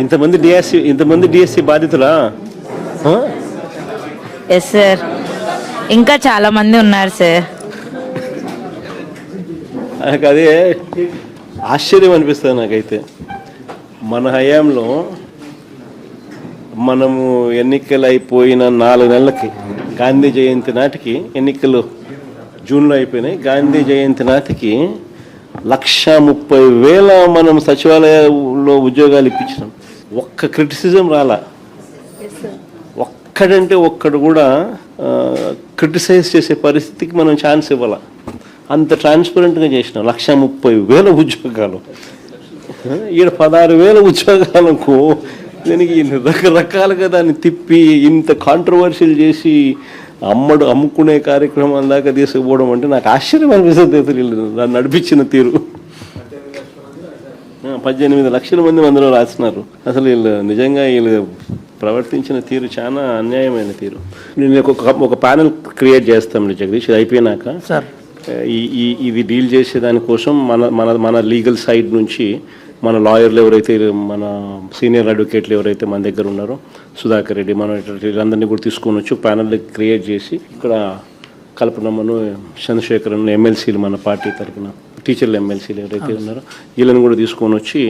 ఇంతమంది DSC బాధితులా? Yes sir, ఇంకా చాలా మంది ఉన్నారు సార్. నాకు అదే ఆశ్చర్యం అనిపిస్తుంది నాకైతే. మన హయాంలో మనము ఎన్నికలు అయిపోయిన 4 నెలలకి గాంధీ జయంతి నాటికి, ఎన్నికలు జూన్లో అయిపోయినాయి, గాంధీ జయంతి నాటికి 1,30,000 మనం సచివాలయంలో ఉద్యోగాలు ఇప్పించినాం. ఒక్క క్రిటిసిజం రాలా. ఒక్కడంటే ఒక్కడు కూడా క్రిటిసైజ్ చేసే పరిస్థితికి మనం ఛాన్స్ ఇవ్వాల. అంత ట్రాన్స్పరెంట్గా చేసినాం. 1,30,000 ఉద్యోగాలు. ఈడ 16,000 ఉద్యోగాలకు దీనికి రకరకాలుగా దాన్ని తిప్పి ఇంత కాంట్రవర్షియల్ చేసి అమ్ముకునే కార్యక్రమం దాకా తీసుకుపోవడం అంటే నాకు ఆశ్చర్యం అనిపిస్తుంది. దాన్ని నడిపించిన తీరు. 18 లక్షల మంది అందులో రాస్తున్నారు. అసలు నిజంగా వీళ్ళు ప్రవర్తించిన తీరు చాలా అన్యాయమైన తీరు. నేను ఒక ప్యానెల్ క్రియేట్ చేస్తాం జగదీష్, ఇది అయిపోయినాక. ఇది డీల్ చేసే దానికోసం మన లీగల్ సైడ్ నుంచి మన లాయర్లు ఎవరైతే, మన సీనియర్ అడ్వకేట్లు ఎవరైతే మన దగ్గర ఉన్నారో, సుధాకర్ రెడ్డి, మన వీళ్ళందరినీ కూడా తీసుకొని వచ్చి ప్యానెల్ క్రియేట్ చేసి ఇక్కడ కల్పనమ్మను, చంద్రశేఖరన్ ఎమ్మెల్సీలు, మన పార్టీ తరఫున టీచర్లు ఎమ్మెల్సీలు ఎవరైతే ఉన్నారో వీళ్ళని కూడా తీసుకొని వచ్చి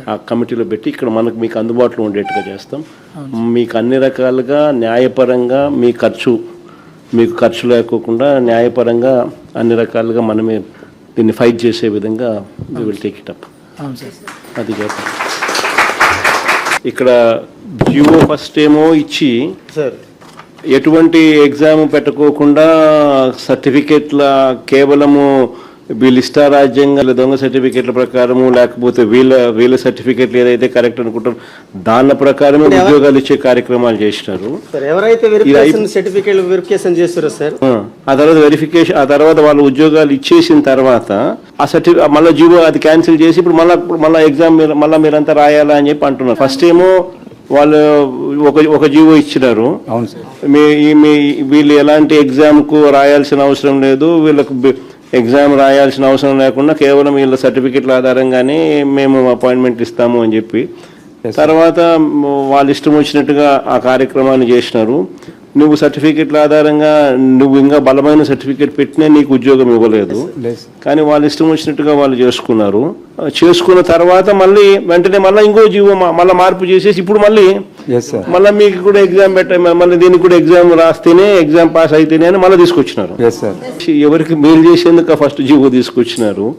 ఆ కమిటీలో పెట్టి ఇక్కడ మీకు అందుబాటులో ఉండేట్టుగా చేస్తాం. మీకు అన్ని రకాలుగా న్యాయపరంగా మీకు ఖర్చు లేకోకుండా న్యాయపరంగా అన్ని రకాలుగా మనమే దీన్ని ఫైట్ చేసే విధంగా we will take it up. అది చెప్పండి. ఇక్కడ జియో ఫస్ట్ ఏమో ఇచ్చి ఎటువంటి ఎగ్జామ్ పెట్టకోకుండా సర్టిఫికేట్ల కేవలము వీళ్ళ ఇష్టారాజ్యంగా దొంగ సర్టిఫికేట్ల ప్రకారము, లేకపోతే వీళ్ళ సర్టిఫికేట్లు ఏదైతే కరెక్ట్ అనుకుంటారో దాని ప్రకారమే ఉద్యోగాలు ఇచ్చే కార్యక్రమాలు చేసినారు. ఆ తర్వాత వెరిఫికేషన్, ఆ తర్వాత వాళ్ళు ఉద్యోగాలు ఇచ్చేసిన తర్వాత ఆ సర్టిఫికేట్ మళ్ళీ జియో అది క్యాన్సిల్ చేసి ఇప్పుడు మళ్ళీ ఎగ్జామ్ మీరంతా రాయాలా అని చెప్పి అంటున్నారు. ఫస్ట్ ఏమో వాళ్ళు ఒక జీవో ఇచ్చినారు, వీళ్ళు ఎలాంటి ఎగ్జామ్కు రాయాల్సిన అవసరం లేదు, వీళ్ళకు ఎగ్జామ్ రాయాల్సిన అవసరం లేకుండా కేవలం వీళ్ళ సర్టిఫికెట్ల ఆధారంగానే మేము అపాయింట్మెంట్ ఇస్తాము అని చెప్పి తర్వాత వాళ్ళ ఇష్టం వచ్చినట్టుగా ఆ కార్యక్రమాన్ని చేసినారు. నువ్వు సర్టిఫికెట్ల ఆధారంగా నువ్వు ఇంకా బలమైన సర్టిఫికెట్ పెట్టినా నీకు ఉద్యోగం ఇవ్వలేదు. కానీ వాళ్ళు ఇష్టం వచ్చినట్టుగా వాళ్ళు చేసుకున్న తర్వాత మళ్ళీ వెంటనే మళ్ళీ ఇంకో జీవో మళ్ళీ మార్పు చేసేసి ఇప్పుడు మళ్ళీ మీకు కూడా ఎగ్జామ్ మళ్ళీ దీనికి కూడా ఎగ్జామ్ రాస్తేనే, ఎగ్జామ్ పాస్ అయితేనే అని మళ్ళీ తీసుకొచ్చినారు. ఎవరికి మేలు చేసేందుకు ఫస్ట్ జీవో తీసుకొచ్చినారు.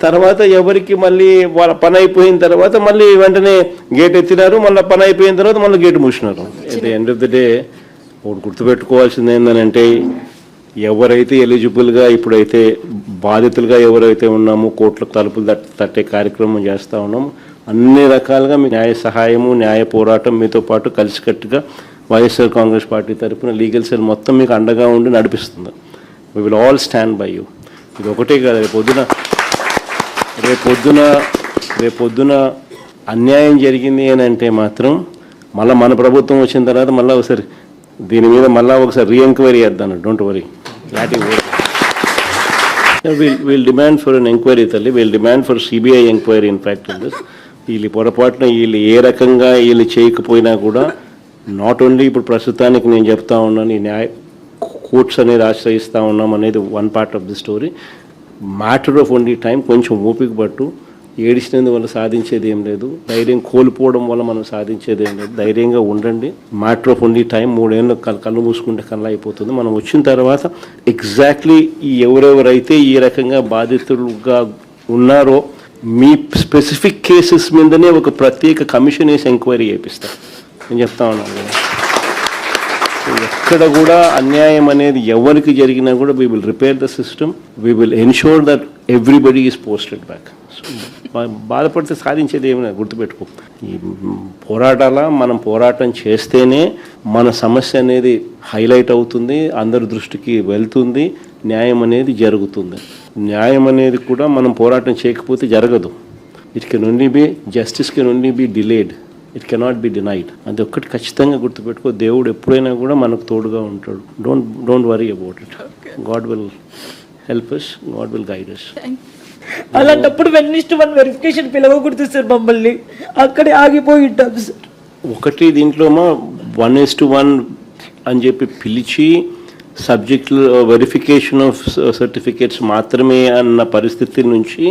తర్వాత ఎవరికి మళ్ళీ వాళ్ళ పని అయిపోయిన తర్వాత మళ్ళీ వెంటనే గేట్ ఎత్తినారు, మళ్ళీ పని అయిపోయిన తర్వాత మళ్ళీ గేట్ మూసినారు. At the end of the day ఒకటి గుర్తుపెట్టుకోవాల్సింది ఏంటంటే, ఎవరైతే ఎలిజిబుల్గా ఇప్పుడైతే బాధితులుగా ఎవరైతే ఉన్నామో కోర్టులకు తలుపులు తట్టే కార్యక్రమం చేస్తూ ఉన్నాము. అన్ని రకాలుగా మీ న్యాయ సహాయము, న్యాయ పోరాటం మీతో పాటు కలిసికట్టుగా వైఎస్ఆర్ కాంగ్రెస్ పార్టీ తరఫున లీగల్ సెల్ మొత్తం మీకు అండగా ఉండి నడిపిస్తుంది. We will all stand by you. ఇది ఒకటే కాదు, రేపొద్దున అన్యాయం జరిగింది అని అంటే మాత్రం మళ్ళీ మన ప్రభుత్వం వచ్చిన తర్వాత మళ్ళీ ఒకసారి దీని మీద ఒకసారి రీఎంక్వైరీ చేద్దాం. Don't worry, we'll demand for an enquiry తల్లి, we'll demand for CBI enquiry. In fact వీళ్ళు పొరపాటున ఏ రకంగా చేయకపోయినా కూడా నాట్ ఓన్లీ ఇప్పుడు ప్రస్తుతానికి నేను చెప్తా ఉన్నాను, ఈ కోర్ట్స్ అనేది ఆశ్రయిస్తూ ఉన్నాం అనేది one part of the story. Matter of only time. కొంచెం ఓపిక పట్టు. ఏడిచినందువల్ల సాధించేది ఏం లేదు, ధైర్యం కోల్పోవడం వల్ల మనం సాధించేది ఏం లేదు. ధైర్యంగా ఉండండి. Matter of only time. 3 ఏళ్ళు కళ్ళు మూసుకుంటే కళ్ళ అయిపోతుంది. మనం వచ్చిన తర్వాత ఎగ్జాక్ట్లీ ఎవరెవరైతే ఈ రకంగా బాధితులుగా ఉన్నారో మీ స్పెసిఫిక్ కేసెస్ మీదనే ఒక ప్రత్యేక కమిషన్ వేసి ఎంక్వైరీ చేపిస్తాం. నేను చెప్తా ఉన్నాను కదా, ఎక్కడ కూడా అన్యాయం అనేది ఎవరికి జరిగినా కూడా we will repair the system. We will ensure that everybody is posted back. బాధపడితే సాధించేది ఏమైనా గుర్తుపెట్టుకో. ఈ మనం పోరాటం చేస్తేనే మన సమస్య అనేది హైలైట్ అవుతుంది, అందరి దృష్టికి వెళ్తుంది, న్యాయం అనేది జరుగుతుంది. న్యాయం అనేది కూడా మనం పోరాటం చేయకపోతే జరగదు. It can only be justice can only be delayed, it cannot be denied. అది ఒక్కటి ఖచ్చితంగా గుర్తుపెట్టుకో. దేవుడు ఎప్పుడైనా కూడా మనకు తోడుగా ఉంటాడు. Don't worry about it. God will help us, God will guide us. అలాంటప్పుడు 1:1 వెరిఫికేషన్ పిలవకూడదు సార్, మమ్మల్ని అక్కడే ఆగిపోయి ఉంటాం సార్. ఒకటి దీంట్లో 1:1 అని చెప్పి పిలిచి సబ్జెక్టులు వెరిఫికేషన్ ఆఫ్ సర్టిఫికేట్స్ మాత్రమే అన్న పరిస్థితి నుంచి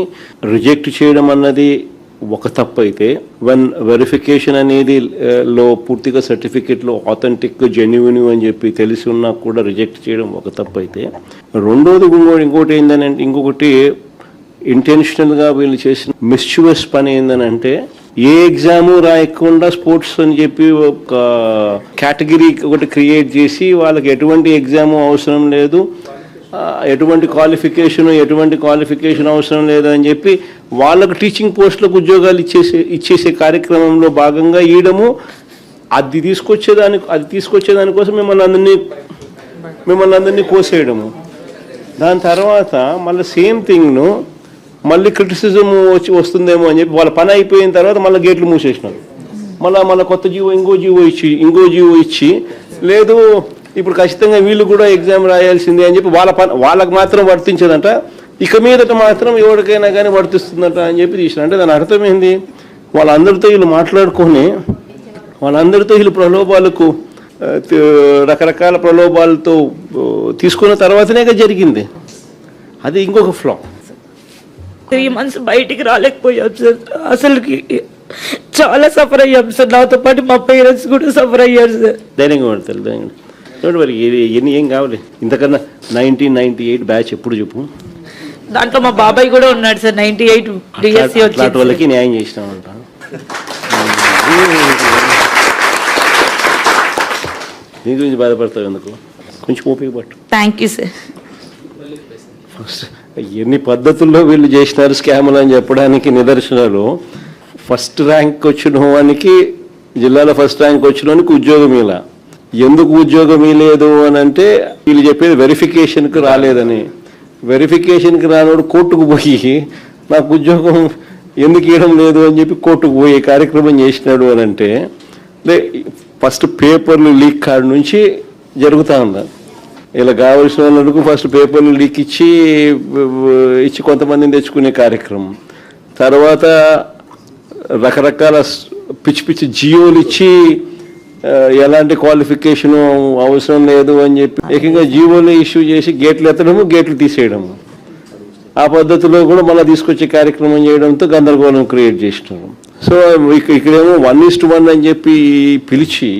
రిజెక్ట్ చేయడం అన్నది ఒక తప్పు అయితే, వెరిఫికేషన్ అనేది లో పూర్తిగా సర్టిఫికేట్లో ఆథెంటిక్ జెన్యున్ అని చెప్పి తెలిసి ఉన్నా కూడా రిజెక్ట్ చేయడం ఒక తప్పు అయితే, రెండోది ఇంకోటి ఏంటంటే, ఇంకొకటి ఇంటెన్షనల్గా వీళ్ళు చేసిన మిస్చివస్ పని ఏంటంటే, ఏ ఎగ్జాము రాయకుండా స్పోర్ట్స్ అని చెప్పి ఒక కేటగిరీ ఒకటి క్రియేట్ చేసి వాళ్ళకి ఎటువంటి ఎగ్జాము అవసరం లేదు, ఎటువంటి క్వాలిఫికేషన్ అవసరం లేదు అని చెప్పి వాళ్ళకు టీచింగ్ పోస్టులకు ఉద్యోగాలు ఇచ్చేసే కార్యక్రమంలో భాగంగా ఇయడము, అది తీసుకొచ్చేదానికోసం మిమ్మల్ని అందరినీ కోసేయడము. దాని తర్వాత మళ్ళీ సేమ్ థింగ్ను మళ్ళీ క్రిటిసిజం వస్తుందేమో అని చెప్పి వాళ్ళ పని అయిపోయిన తర్వాత మళ్ళీ గేట్లు మూసేసినారు. మళ్ళీ కొత్త ఇంకో జీవో ఇచ్చి లేదు ఇప్పుడు ఖచ్చితంగా వీళ్ళు కూడా ఎగ్జామ్ రాయాల్సిందే అని చెప్పి వాళ్ళకు మాత్రం వర్తించదంట, ఇక మీదట మాత్రం ఎవరికైనా కానీ వర్తిస్తుందంట అని చెప్పి తీసిన. అంటే దాని అర్థమైంది, వాళ్ళందరితో వీళ్ళు మాట్లాడుకొని వాళ్ళందరితో వీళ్ళు ప్రలోభాలకు రకరకాల ప్రలోభాలతో తీసుకున్న తర్వాతనే జరిగింది. అది ఇంకొక ఫ్లా. 3 months బయటికి రాలేకపోయాం సార్, అసలుకి చాలా సఫర్ అయ్యాం సార్. నాతో పాటు మా పేరెంట్స్ కూడా సఫర్ అయ్యారు సార్. ధైర్యంగా పడతారు. మరి ఏం కావాలి ఇంతకన్నా. 1998 బ్యాచ్ ఎప్పుడు చెప్పు, దాంట్లో మా బాబాయ్ కూడా ఉన్నాడు సార్. 98 డిఎస్సి వచ్చి వాళ్ళకి న్యాయం చేసినామంట. దీని గురించి బాధపడతావు ఎందుకు, కొంచెం ఓపిక పట్టు. Thank you sir. ఫస్ట్ ఎన్ని పద్ధతుల్లో వీళ్ళు చేసినారు స్కాములు అని చెప్పడానికి నిదర్శనాలు, ఫస్ట్ ర్యాంక్ వచ్చిన వానికి, జిల్లాలో ఫస్ట్ ర్యాంక్ వచ్చిన వానికి ఉద్యోగం ఇలా. ఎందుకు ఉద్యోగం ఇవ్వలేదు అని అంటే వీళ్ళు చెప్పేది వెరిఫికేషన్కి రాలేదని. వెరిఫికేషన్కి రానోడు కోర్టుకు పోయి నాకు ఉద్యోగం ఎందుకు ఇవ్వడం లేదు అని చెప్పి కోర్టుకు పోయే కార్యక్రమం చేసినాడు అని అంటే, ఫస్ట్ పేపర్లు లీక్ కాడ నుంచి జరుగుతూ ఉంది. ఇలా కావాల్సిన వాళ్ళకు ఫస్ట్ పేపర్లు లీక్ ఇచ్చి కొంతమందిని తెచ్చుకునే కార్యక్రమం, తర్వాత రకరకాల పిచ్చి జియోలు ఇచ్చి ఎలాంటి క్వాలిఫికేషను అవసరం లేదు అని చెప్పి ఏకంగా జీవోలు ఇష్యూ చేసి గేట్లు ఎత్తడము, గేట్లు తీసేయడము, ఆ పద్ధతిలో కూడా మళ్ళీ తీసుకొచ్చే కార్యక్రమం చేయడంతో గందరగోళం క్రియేట్ చేసినారు. సో ఇక్కడేమో 1:1 అని చెప్పి పిలిచి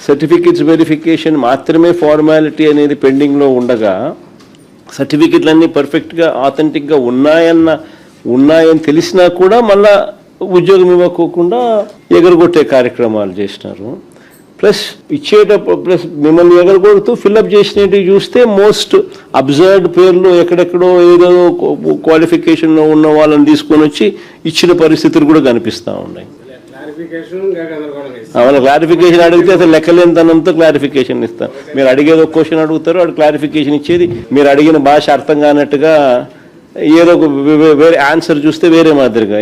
సర్టిఫికెట్స్ వెరిఫికేషన్ మాత్రమే ఫార్మాలిటీ అనేది పెండింగ్లో ఉండగా, సర్టిఫికెట్లన్నీ పర్ఫెక్ట్గా ఆథెంటిక్గా ఉన్నాయని తెలిసినా కూడా మళ్ళా ఉద్యోగం ఇవ్వకోకుండా ఎగరగొట్టే కార్యక్రమాలు చేసినారు. ప్లస్ మిమ్మల్ని ఎగరగొడుతూ ఫిల్అప్ చేసినవి చూస్తే మోస్ట్ అబ్జర్వ్డ్ పేర్లు ఎక్కడెక్కడో ఏదో క్వాలిఫికేషన్లో ఉన్న వాళ్ళని తీసుకొని వచ్చి ఇచ్చిన పరిస్థితులు కూడా కనిపిస్తూ ఉన్నాయి. వాళ్ళ క్లారిఫికేషన్ అడిగితే అసలు లెక్కలేనితనంతో క్లారిఫికేషన్ ఇస్తాను. మీరు అడిగేది ఒక క్వశ్చన్ అడుగుతారు, వాడు క్లారిఫికేషన్ ఇచ్చేది మీరు అడిగిన భాష అర్థం కానట్టుగా ఏదో ఒక వేరే ఆన్సర్ చూస్తే వేరే మాదిరిగా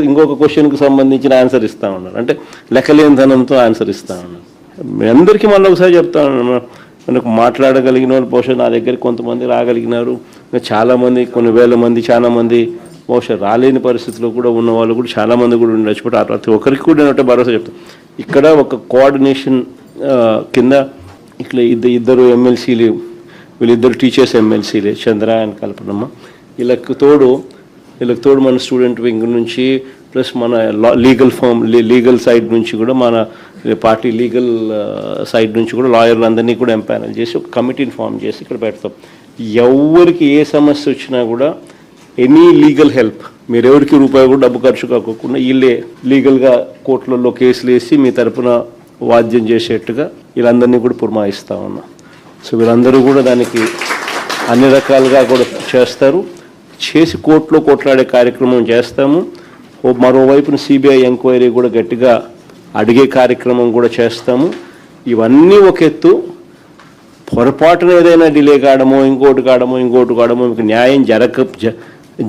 ఇంకొక క్వశ్చన్కి సంబంధించిన ఆన్సర్ ఇస్తూ ఉన్నారు. అంటే లెక్కలేనితనంతో ఆన్సర్ ఇస్తూ ఉన్నారు. మీ అందరికీ మళ్ళీ ఒకసారి చెప్తా ఉన్నాను, మనకు మాట్లాడగలిగిన వాళ్ళు బహుశా నా దగ్గరికి కొంతమంది రాగలిగినారు, చాలామంది కొన్ని వేల మంది చాలామంది బహుశా రాలేని పరిస్థితిలో కూడా ఉన్న వాళ్ళు కూడా చాలామంది కూడా ఉండొచ్చు. బట్ ప్రతి ఒక్కరికి కూడా నేను భరోసా చెప్తాను, ఇక్కడ ఒక కోఆర్డినేషన్ కింద ఇట్లా ఇద్దరు ఎమ్మెల్సీలు, వీళ్ళిద్దరు టీచర్స్ ఎమ్మెల్సీలే, చంద్ర అండ్ కల్పనమ్మ, వీళ్ళకి తోడు మన స్టూడెంట్ వింగ్ నుంచి ప్లస్ మన లీగల్ సైడ్ నుంచి కూడా మన పార్టీ లీగల్ సైడ్ నుంచి కూడా లాయర్లు అందరినీ కూడా ఎంపానల్ చేసి ఒక కమిటీని ఫామ్ చేసి ఇక్కడ పెడతాం. ఎవరికి ఏ సమస్య వచ్చినా కూడా ఎనీ లీగల్ హెల్ప్, మీరు ఎవరికి రూపాయి కూడా డబ్బు ఖర్చు కాకుండా వీళ్ళే లీగల్గా కోర్టులలో కేసులు వేసి మీ తరపున వాద్యం చేసేట్టుగా వీళ్ళందరినీ కూడా పురమాయిస్తూ ఉన్నాం. సో వీళ్ళందరూ కూడా దానికి అన్ని రకాలుగా కూడా చేస్తారు, చేసి కోర్టులో కొట్లాడే కార్యక్రమం చేస్తాము. మరోవైపున సిబిఐ ఎంక్వైరీ కూడా గట్టిగా అడిగే కార్యక్రమం కూడా చేస్తాము. ఇవన్నీ ఒక ఎత్తు, పొరపాటున ఏదైనా డిలే కావడమో ఇంకోటి కావడమో మీకు న్యాయం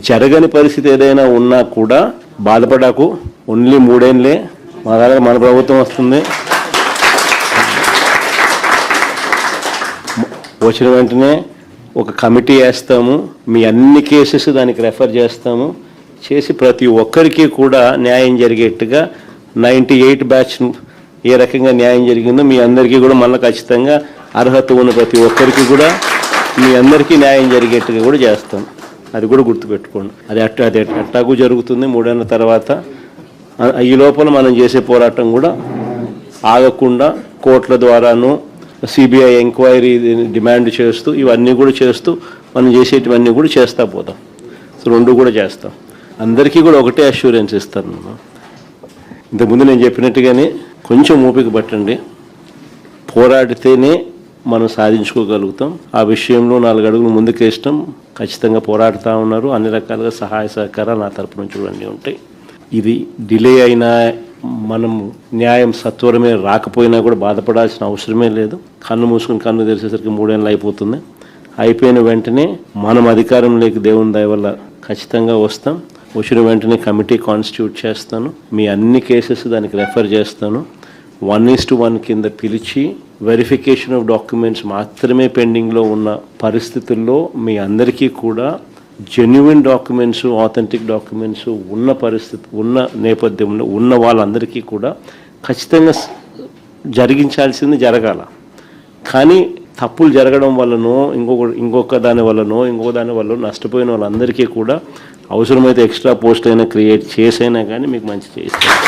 జరగని పరిస్థితి ఏదైనా ఉన్నా కూడా బాధపడకు. ఓన్లీ 3 ఏళ్ళే మా దగ్గర మన ప్రభుత్వం వస్తుంది. వచ్చిన వెంటనే ఒక కమిటీ వేస్తాము, మీ అన్ని కేసెస్ దానికి రెఫర్ చేస్తాము, చేసి ప్రతి ఒక్కరికి కూడా న్యాయం జరిగేట్టుగా 98 బ్యాచ్ ఏ రకంగా న్యాయం జరిగిందో మీ అందరికీ కూడా మళ్ళీ ఖచ్చితంగా అర్హత ఉన్న ప్రతి ఒక్కరికి కూడా మీ అందరికీ న్యాయం జరిగేట్టుగా కూడా చేస్తాం. అది కూడా గుర్తుపెట్టుకోండి. అది అట్టాగు జరుగుతుంది 3 ఏళ్ళ తర్వాత. ఈ లోపల మనం చేసే పోరాటం కూడా ఆగకుండా కోర్టుల ద్వారాను సిబిఐ ఎంక్వైరీ డిమాండ్ చేస్తూ ఇవన్నీ కూడా చేస్తూ మనం చేసేటివన్నీ కూడా చేస్తూ పోతాం. సో 2 కూడా చేస్తాం. అందరికీ కూడా ఒకటే అష్యూరెన్స్ ఇస్తాను. ఇంతకుముందు నేను చెప్పినట్టుగానే కొంచెం ఓపిక పట్టండి, పోరాడితేనే మనం సాధించుకోగలుగుతాం. ఆ విషయంలో 4 అడుగులు ముందుకేస్తాం. ఖచ్చితంగా పోరాడుతూ ఉన్నారు. అన్ని రకాలుగా సహాయ సహకారాలు నా తరపు నుంచి కూడా అన్నీ ఉంటాయి. ఇది డిలే అయినా మనం న్యాయం సత్వరమే రాకపోయినా కూడా బాధపడాల్సిన అవసరమే లేదు. కన్ను మూసుకుని కన్ను తెరిచేసరికి 3 ఏళ్ళు అయిపోతుంది. అయిపోయిన వెంటనే మనం అధికారంలోకి దేవుని దయ వల్ల ఖచ్చితంగా వస్తాం. వచ్చిన వెంటనే కమిటీ కాన్స్టిట్యూట్ చేస్తాను, మీ అన్ని కేసెస్ దానికి రెఫర్ చేస్తాను. 1:1 కింద పిలిచి వెరిఫికేషన్ ఆఫ్ డాక్యుమెంట్స్ మాత్రమే పెండింగ్లో ఉన్న పరిస్థితుల్లో మీ అందరికీ కూడా జెన్యున్ డాక్యుమెంట్స్, ఆథెంటిక్ డాక్యుమెంట్స్ ఉన్న పరిస్థితి ఉన్న నేపథ్యంలో ఉన్న వాళ్ళందరికీ కూడా ఖచ్చితంగా జరిగించాల్సింది జరగాల. కానీ తప్పులు జరగడం వల్లనో ఇంకొక దాని వల్లనో నష్టపోయిన వాళ్ళందరికీ కూడా అవసరమైతే ఎక్స్ట్రా పోస్ట్ అయినా క్రియేట్ చేసైనా కానీ మీకు మంచి చేస్తాను.